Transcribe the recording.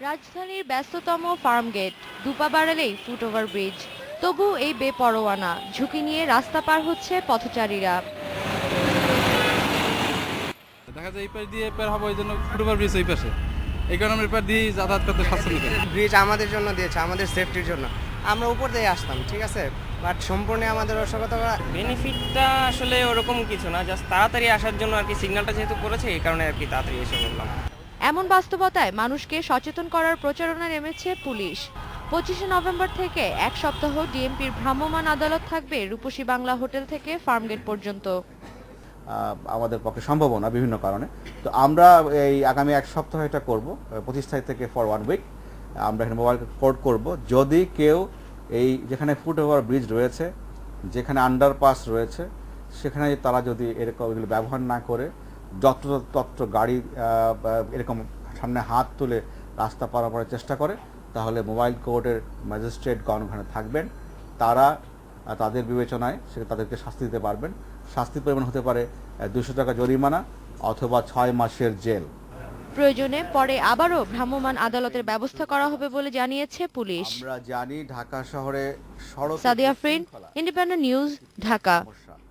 রাজধানীর ব্যস্ততম ফার্মগেট, দুপা বাড়ালেই ফুটওভার ব্রিজ। তবু এই বেপরোয়ানা ঝুঁকি নিয়ে রাস্তা পার হচ্ছে পথচারীরা। দেখা যায় এই পাশ দিয়ে পার হবো, এই জন্য ফুটওভার ব্রিজ এই পাশে, এই কারণে আমরা এই পাশ দিয়ে যাতায়াত করতে স্বাচ্ছন্দ্য করি। ব্রিজ আমাদের জন্য দিয়েছে, আমাদের সেফটির জন্য। আমরা উপর দিয়ে আসতাম, ঠিক আছে, বাট সম্পূর্ণ আমাদের অসতর্কতা করা। বেনিফিটটা আসলে ওরকম কিছু না, জাস্ট তাড়াতাড়ি আসার জন্য আর কি, সিগন্যালটা যেহেতু করেছে এই কারণে আর কি তাড়াতাড়ি এসে বললাম। এমন বাস্তবতায় মানুষকে সচেতন করার প্রচারণা নেমেছে পুলিশ। 25শে নভেম্বর থেকে এক সপ্তাহ ডিএমপির ভ্রাম্যমাণ আদালত থাকবে রূপসী বাংলা হোটেল থেকে ফার্মগেট পর্যন্ত। আমাদের পক্ষে সম্ভব না বিভিন্ন কারণে। তো আমরা এই আগামী এক সপ্তাহ এটা করবো, 25 তারিখ থেকে ফর 1 উইক আমরা এখানে মোবাইল কোড করব। যদি কেউ এই যেখানে ফুটওভার ব্রিজ রয়েছে, যেখানে আন্ডারপাস রয়েছে, সেখানে তারা যদি এরকম এগুলো ব্যবহার না করে যত্রতত্র গাড়ি এরকম সামনে হাত তুলে রাস্তা পারাপারের চেষ্টা করে, তাহলে মোবাইল কোর্টের ম্যাজিস্ট্রেটগণ ওখানে থাকবেন। তারা তাদের বিবেচনায় তাদেরকে শাস্তি দিতে পারবেন। শাস্তির পরিমাণ হতে পারে 200 টাকা জরিমানা অথবা 6 মাসের জেল। প্রয়োজনে পরে আবারও ভ্রাম্যমাণ আদালতের ব্যবস্থা করা হবে বলে জানিয়েছে পুলিশ। আমরা জানি ঢাকা শহরে সড়ক সাদিয়া আফরিন, ইন্ডিপেন্ডেন্ট নিউজ, ঢাকা।